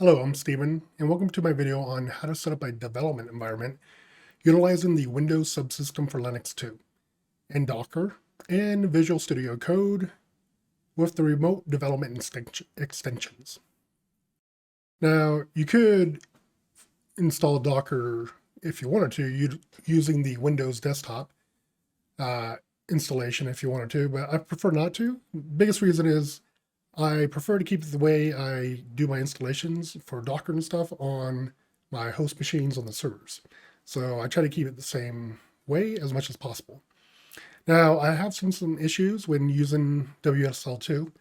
Hello, I'm Steven, and welcome to my video on how to set up a development environment utilizing the Windows subsystem for Linux 2 and Docker and Visual Studio Code with the remote development extensions. Now, you could install Docker if you wanted to using the Windows desktop installation if you wanted to, but I prefer not to. Biggest reason is I prefer to keep it the way I do my installations for Docker and stuff on my host machines on the servers. So I try to keep it the same way as much as possible. Now, I have some issues when using WSL2.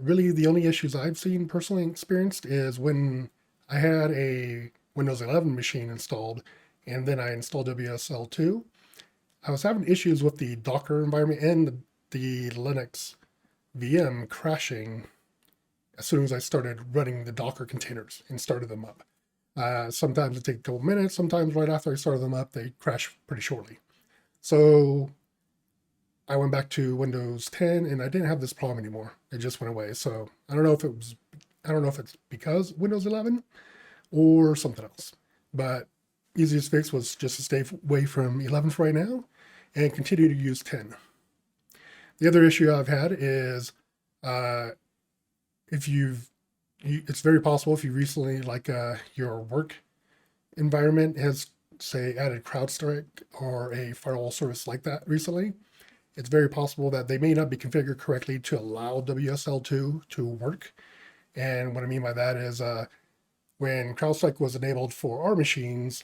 Really, the only issues I've seen personally experienced is when I had a Windows 11 machine installed and then I installed WSL2. I was having issues with the Docker environment and the Linux VM crashing as soon as I started running the Docker containers and started them up. Sometimes it takes a couple minutes. Sometimes right after I started them up, they crash pretty shortly. So I went back to Windows 10 and I didn't have this problem anymore. It just went away. So I don't know if it's because Windows 11 or something else. But easiest fix was just to stay away from 11 for right now and continue to use 10. The other issue I've had is it's very possible if you recently, like your work environment has, say, added CrowdStrike or a firewall service like that recently, it's very possible that they may not be configured correctly to allow WSL2 to work. And what I mean by that is when CrowdStrike was enabled for our machines,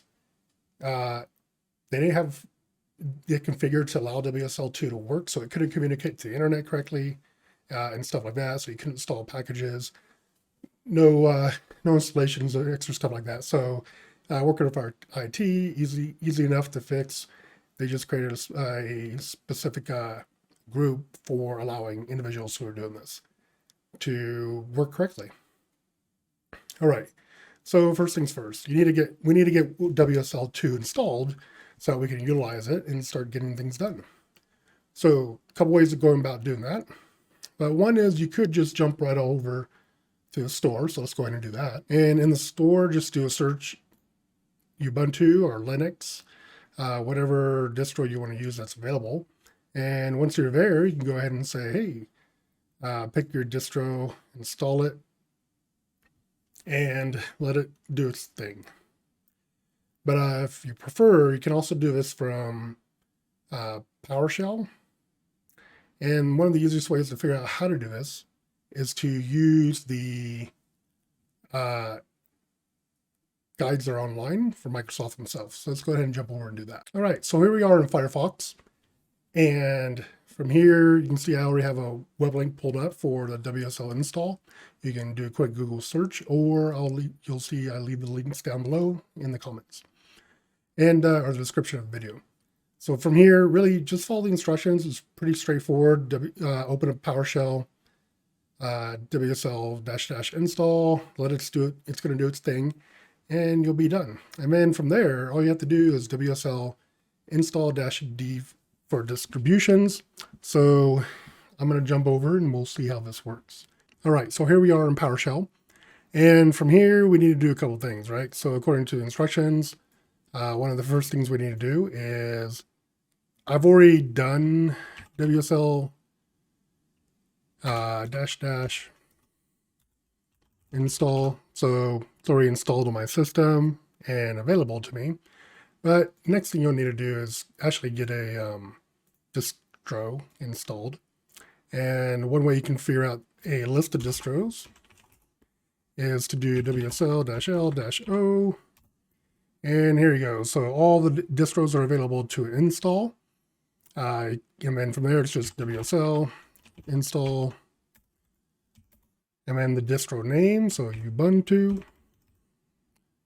they didn't have it configured to allow WSL2 to work, so it couldn't communicate to the internet correctly and stuff like that. So you couldn't install packages, no installations or extra stuff like that. So working with our IT, easy enough to fix. They just created a specific group for allowing individuals who are doing this to work correctly. All right. So first things first, we need to get WSL2 installed so we can utilize it and start getting things done. So a couple ways of going about doing that. But one is you could just jump right over to the store. So let's go ahead and do that. And in the store, just do a search Ubuntu or Linux, whatever distro you want to use that's available. And once you're there, you can go ahead and say, hey, pick your distro, install it, and let it do its thing. But if you prefer, you can also do this from PowerShell. And one of the easiest ways to figure out how to do this is to use the guides that are online for Microsoft themselves. So let's go ahead and jump over and do that. All right, so here we are in Firefox. And from here, you can see I already have a web link pulled up for the WSL install. You can do a quick Google search, or you'll see I leave the links down below in the comments and or the description of the video. So from here, really just follow the instructions. It's pretty straightforward. Open up PowerShell, WSL --install, let it do it. It's going to do its thing, and you'll be done. And then from there, all you have to do is WSL install-d for distributions. So I'm going to jump over and we'll see how this works. All right, so here we are in PowerShell. And from here, we need to do a couple things, right? So according to the instructions, one of the first things we need to do is, I've already done WSL --install. So it's already installed on my system and available to me. But next thing you'll need to do is actually get a distro installed. And one way you can figure out a list of distros is to do WSL-L-O. And here you go. So all the distros are available to install. And then from there, it's just WSL install. And then the distro name, so Ubuntu.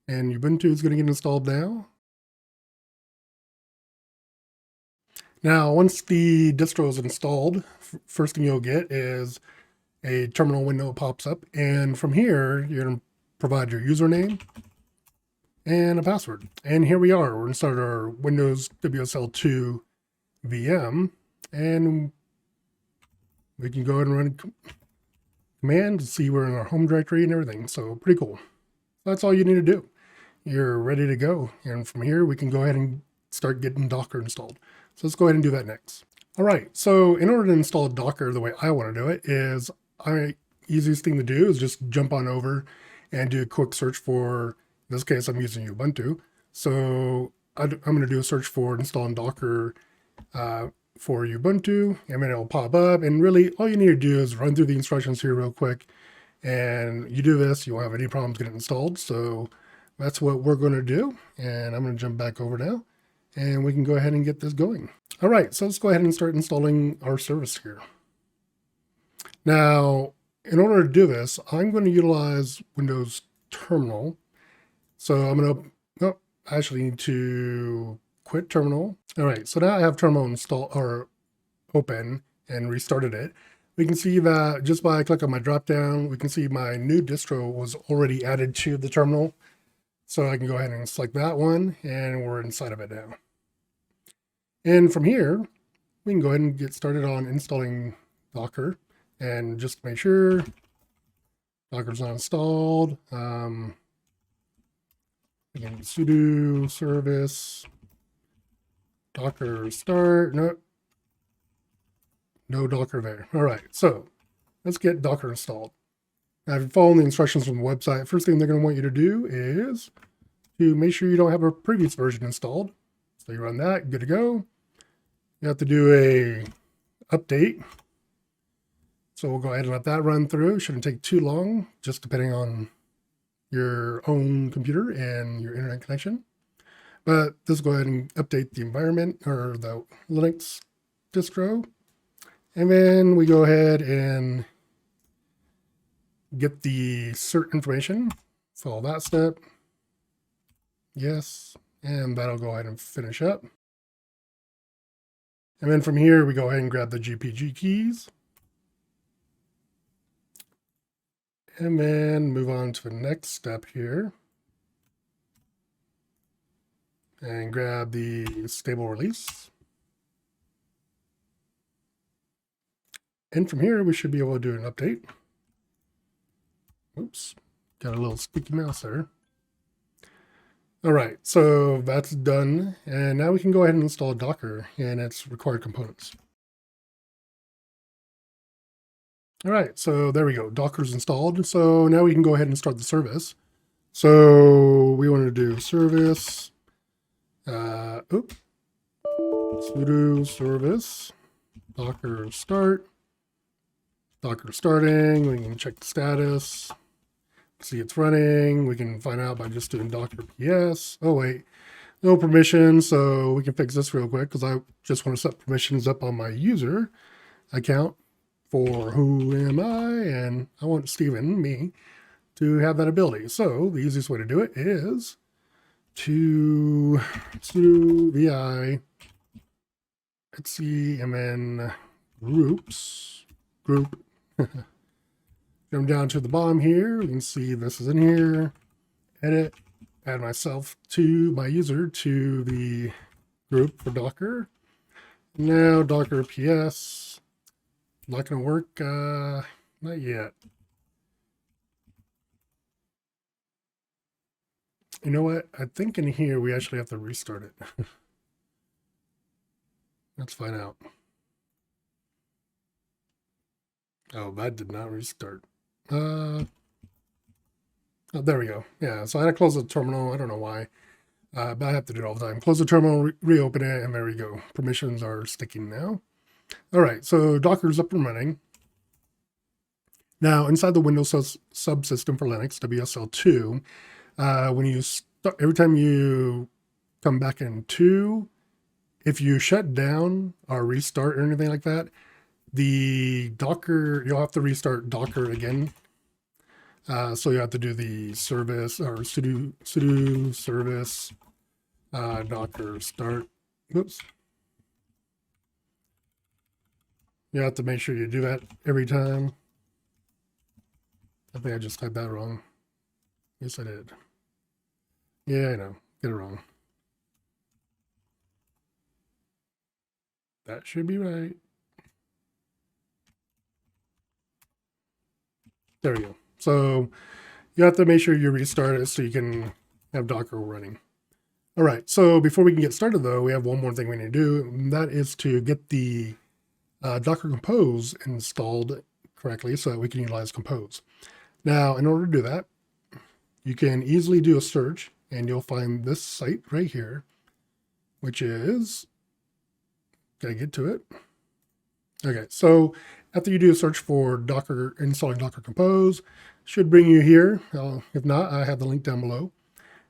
And Ubuntu is going to get installed now. Now, once the distro is installed, first thing you'll get is a terminal window pops up. And from here, you're going to provide your username and a password. And here we are. We're going to start our Windows WSL2 VM. And we can go ahead and command to see we're in our home directory and everything. So pretty cool. That's all you need to do. You're ready to go. And from here, we can go ahead and start getting Docker installed. So let's go ahead and do that next. All right, so in order to install Docker the way I want to do it is, easiest thing to do is just jump on over and do a quick search for, in this case, I'm using Ubuntu. So I'm going to do a search for installing Docker for Ubuntu, and then it'll pop up. And really, all you need to do is run through the instructions here real quick. And you do this, you won't have any problems getting installed. So that's what we're going to do. And I'm going to jump back over now, and we can go ahead and get this going. All right, so let's go ahead and start installing our service here. Now, in order to do this, I'm going to utilize Windows Terminal. So I'm going to, I actually need to quit Terminal. All right, so now I have Terminal installed or open and restarted it. We can see that just by clicking on my drop down, we can see my new distro was already added to the terminal. So I can go ahead and select that one, and we're inside of it now. And from here, we can go ahead and get started on installing Docker. And just to make sure Docker's not installed, again, sudo service Docker start. No Docker there. All right, so let's get Docker installed. Now, if you're following the instructions from the website, first thing they're going to want you to do is to make sure you don't have a previous version installed. So you run that, good to go. You have to do a update. So we'll go ahead and let that run through. Shouldn't take too long, just depending on your own computer and your internet connection. But let's go ahead and update the environment or the Linux distro. And then we go ahead and get the cert information. Follow that step. Yes. And that'll go ahead and finish up. And then from here, we go ahead and grab the GPG keys. And then move on to the next step here. And grab the stable release. And from here, we should be able to do an update. Oops, got a little sticky mouse there. All right, so that's done. And now we can go ahead and install Docker and its required components. All right, so there we go. Docker's installed. So now we can go ahead and start the service. So we want to do service, sudo service, Docker start, Docker starting. We can check the status, see it's running. We can find out by just doing Docker PS. Oh wait, no permissions. So we can fix this real quick because I just want to set permissions up on my user account for who am I, and I want Steven, me, to have that ability. So the easiest way to do it is to sudo vi etc group. Come down to the bottom here. You can see this is in here. Edit, add myself to my user to the group for Docker. Now Docker PS. Not going to work. Not yet. You know what? I think in here we actually have to restart it. Let's find out. Oh, that did not restart. Oh, there we go. Yeah, so I had to close the terminal. I don't know why. But I have to do it all the time. Close the terminal, reopen it, and there we go. Permissions are sticking now. All right, so Docker's up and running. Now, inside the Windows subsystem for Linux, WSL2, when you start, every time you come back into, if you shut down or restart or anything like that, the Docker, you'll have to restart Docker again. So you have to do the service or sudo service Docker start. Oops. You have to make sure you do that every time. I think I just typed that wrong. Yes, I did. Yeah, I know. Get it wrong. That should be right. There we go. So you have to make sure you restart it so you can have Docker running. All right, so before we can get started though, we have one more thing we need to do, and that is to get the Docker Compose installed correctly so that we can utilize Compose. Now, in order to do that, you can easily do a search and you'll find this site right here, which is, gotta get to it. Okay, so after you do a search for Docker, installing Docker Compose, should bring you here. If not, I have the link down below.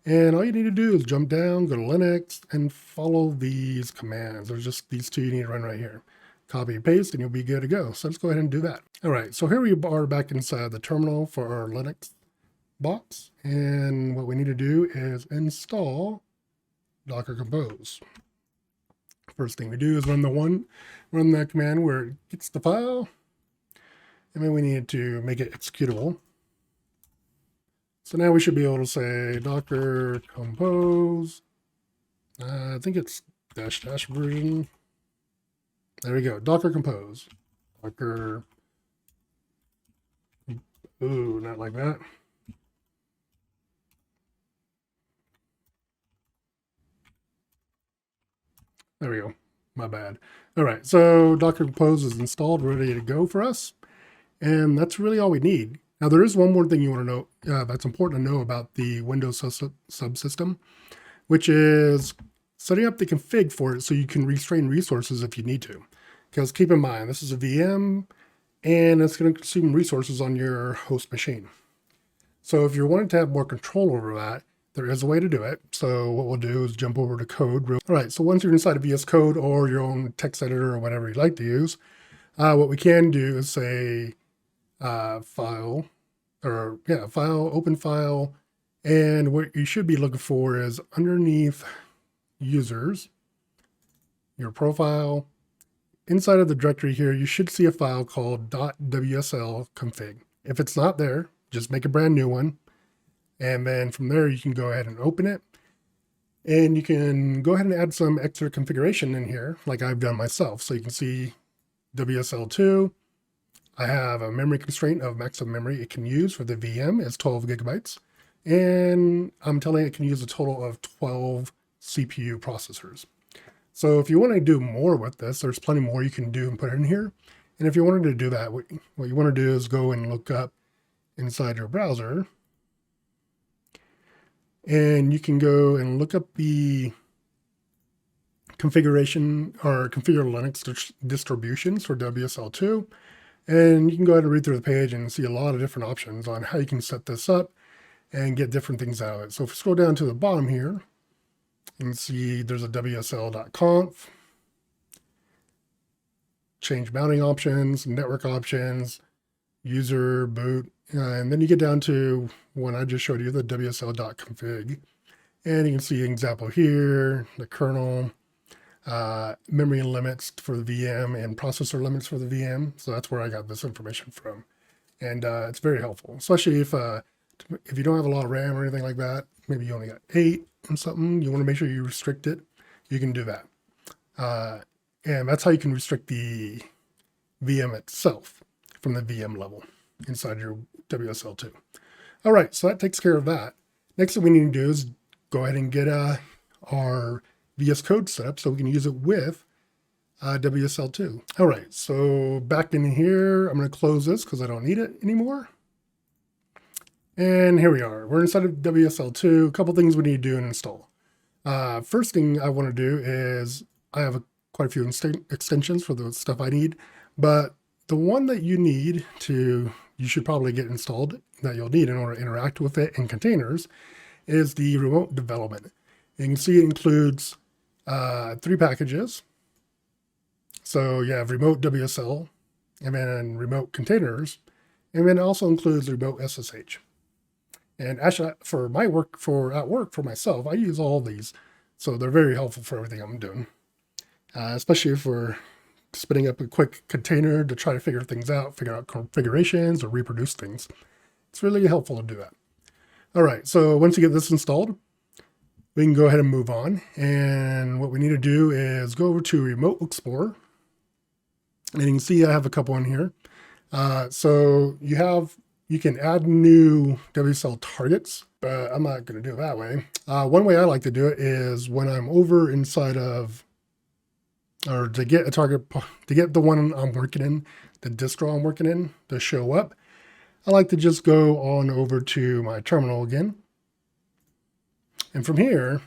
And all you need to do is jump down, go to Linux, and follow these commands. There's just these two you need to run right here. Copy and paste, and you'll be good to go. So let's go ahead and do that. All right, so here we are back inside the terminal for our Linux box. And what we need to do is install Docker Compose. First thing we do is run the command where it gets the file. And then we need to make it executable. So now we should be able to say Docker Compose. I think it's -- version. There we go. Docker Compose. Docker. Ooh, not like that. There we go. My bad. All right. So Docker Compose is installed, ready to go for us. And that's really all we need. Now, there is one more thing you want to know that's important to know about the Windows subsystem, which is setting up the config for it so you can restrain resources if you need to. Because keep in mind, this is a VM, and it's going to consume resources on your host machine. So if you're wanting to have more control over that, there is a way to do it. So what we'll do is jump over to code. All right, so once you're inside of VSCode or your own text editor or whatever you'd like to use, what we can do is say, file, open file, and what you should be looking for is underneath users, your profile. Inside of the directory here, you should see a file called .wsl config. If it's not there, just make a brand new one, and then from there you can go ahead and open it, and you can go ahead and add some extra configuration in here, like I've done myself. So you can see WSL2. I have a memory constraint of maximum memory it can use for the VM is 12 gigabytes. And I'm telling it can use a total of 12 CPU processors. So if you want to do more with this, there's plenty more you can do and put in here. And if you wanted to do that, what you want to do is go and look up inside your browser. And you can go and look up the configuration or configure Linux distributions for WSL2. And you can go ahead and read through the page and see a lot of different options on how you can set this up and get different things out of it. So if you scroll down to the bottom here, you can see there's a WSL.conf, change mounting options, network options, user, boot, and then you get down to one I just showed you, the WSL.config. And you can see an example here, the kernel, memory limits for the VM and processor limits for the VM. So that's where I got this information from. And it's very helpful, especially if you don't have a lot of RAM or anything like that. Maybe you only got 8 or something. You want to make sure you restrict it. You can do that. And that's how you can restrict the VM itself from the VM level inside your WSL2. All right, so that takes care of that. Next thing we need to do is go ahead and get our VSCode set up so we can use it with WSL2. All right, so back in here, I'm going to close this because I don't need it anymore. And here we are. We're inside of WSL2. A couple things we need to do and install. First thing I want to do is I have quite a few extensions for the stuff I need, but the one that you should probably get installed, that you'll need in order to interact with it in containers, is the remote development. You can see it includes 3 packages. So you have remote WSL, and then remote containers, and then it also includes remote SSH. And actually, for my work, at work for myself, I use all these, so they're very helpful for everything I'm doing, especially for spinning up a quick container to try to figure things out, figure out configurations or reproduce things. It's really helpful to do that. All right, so once you get this installed, we can go ahead and move on. And what we need to do is go over to Remote Explorer. And you can see I have a couple in here. So you have you can add new WSL targets, but I'm not going to do it that way. One way I like to do it is when I'm over inside of, or to get a target, to get the one I'm working in, the distro I'm working in to show up, I like to just go on over to my terminal again. And from here,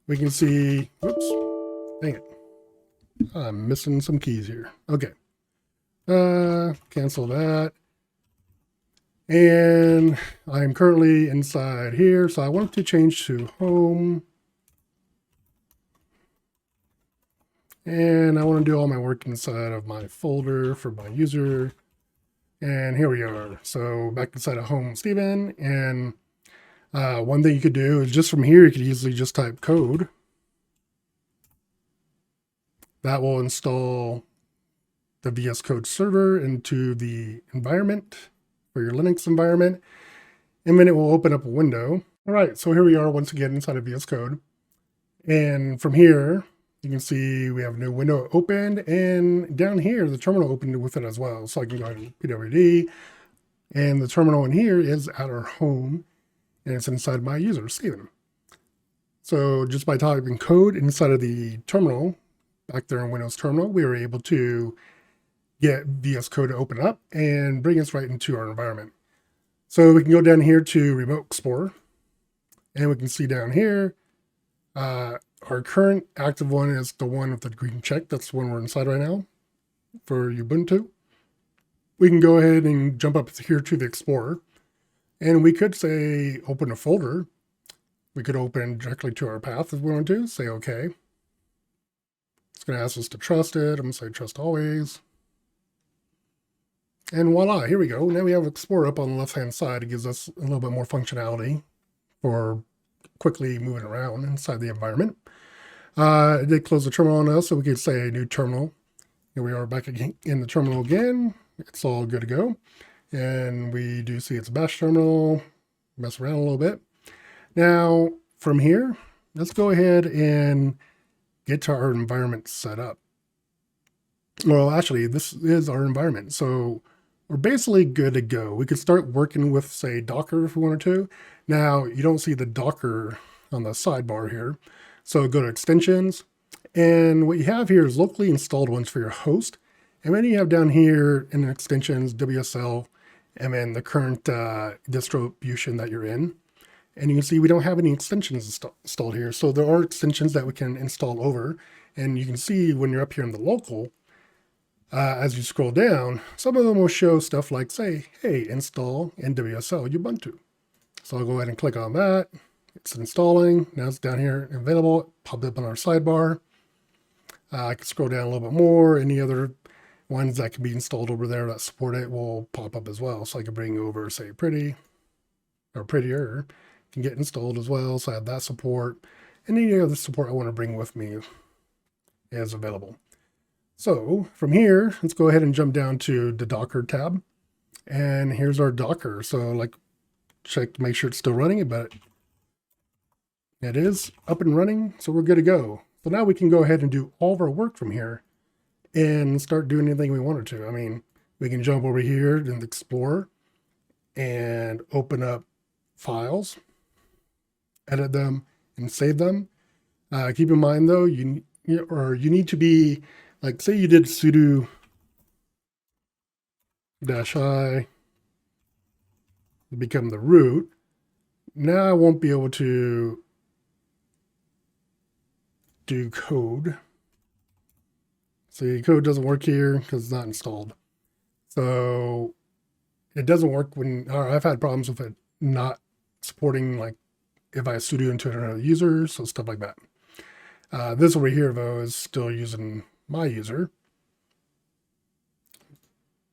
we can see, whoops, dang it. I'm missing some keys here. Okay. Cancel that. And I'm currently inside here, so I want to change to home. And I want to do all my work inside of my folder for my user. And here we are. So back inside of home, Steven. And one thing you could do is just from here, you could easily just type code. That will install the VSCode server into the environment for your Linux environment. And then it will open up a window. All right, so here we are once again inside of VSCode. And from here, you can see we have a new window opened, and down here, the terminal opened with it as well. So I can go ahead and pwd, and the terminal in here is at our home, and it's inside my user, Steven. So just by typing code inside of the terminal, back there in Windows Terminal, we were able to get VS Code to open up and bring us right into our environment. So we can go down here to Remote Explorer, and we can see down here, our current active one is the one with the green check. That's the one we're inside right now for Ubuntu. We can go ahead and jump up here to the Explorer, and we could say open a folder. We could open directly to our path if we want to, say okay. It's going to ask us to trust it. I'm going to say trust always. And voila, here we go. Now we have Explorer up on the left-hand side. It gives us a little bit more functionality for quickly moving around inside the environment. It did close the terminal on us, so we could say new terminal. Here we are back again in the terminal again. It's all good to go. And we do see it's a bash terminal. Mess around a little bit. Now, from here, let's go ahead and get to our environment set up. Well, actually, this is our environment. So we're basically good to go. We could start working with, say, Docker if we wanted to. Now, you don't see the Docker on the sidebar here. So go to extensions. And what you have here is locally installed ones for your host. And then you have down here in extensions, WSL, and then the current distribution that you're in. And you can see we don't have any extensions installed here. So there are extensions that we can install over. And you can see when you're up here in the local, as you scroll down, some of them will show stuff like, say, hey, install NWSL Ubuntu. So I'll go ahead and click on that. It's installing. Now it's down here available. It popped up on our sidebar. I can scroll down a little bit more. Any other ones that can be installed over there that support it will pop up as well. So I can bring over, say, pretty or prettier. Can get installed as well. So I have that support. And any other support I want to bring with me is available. So from here, let's go ahead and jump down to the Docker tab. And here's our Docker. So like check to make sure it's still running, but it is up and running. So we're good to go. So now we can go ahead and do all of our work from here and start doing anything we wanted to. I mean, we can jump over here in the Explorer and open up files, edit them, and save them. Keep in mind though, you need to be, like, say you did sudo -i to become the root. Now I won't be able to do code. See, code doesn't work here because it's not installed. So it doesn't work when, or I've had problems with it not supporting, like if I sudo into another user, so stuff like that. This over here though is still using my user.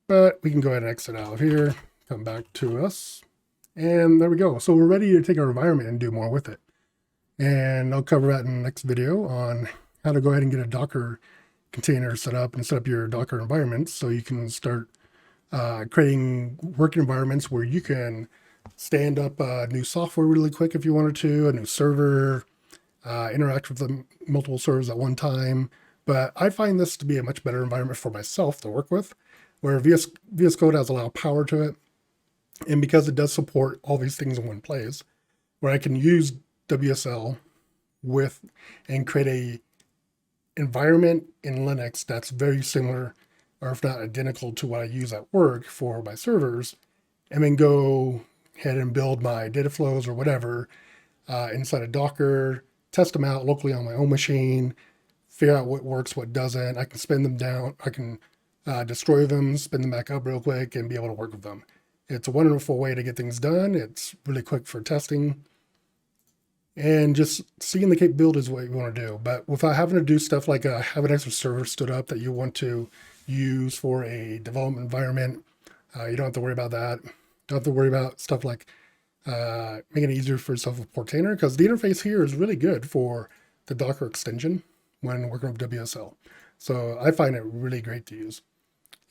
But we can go ahead and exit out of here, come back to us, and there we go. So we're ready to take our environment and do more with it. And I'll cover that in the next video on how to go ahead and get a Docker container set up and set up your Docker environment so you can start creating work environments where you can stand up new software really quick if you wanted to, a new server, interact with the multiple servers at one time. But I find this to be a much better environment for myself to work with where VS Code has a lot of power to it. And because it does support all these things in one place, where I can use WSL with and create a environment in Linux that's very similar, or if not identical to what I use at work for my servers, and then go ahead and build my data flows or whatever inside of Docker, test them out locally on my own machine, figure out what works, what doesn't. I can spin them down. I can destroy them, spin them back up real quick, and be able to work with them. It's a wonderful way to get things done. It's really quick for testing. And just seeing the capabilities is what you want to do. But without having to do stuff like have an extra server stood up that you want to use for a development environment, you don't have to worry about that. Don't have to worry about stuff like making it easier for yourself with Portainer, because the interface here is really good for the Docker extension when working with WSL. So I find it really great to use.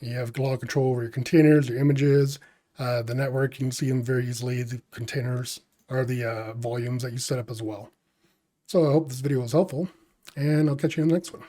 You have a lot of control over your containers, your images, the network. You can see them very easily. The containers are the volumes that you set up as well. So I hope this video was helpful, and I'll catch you in the next one.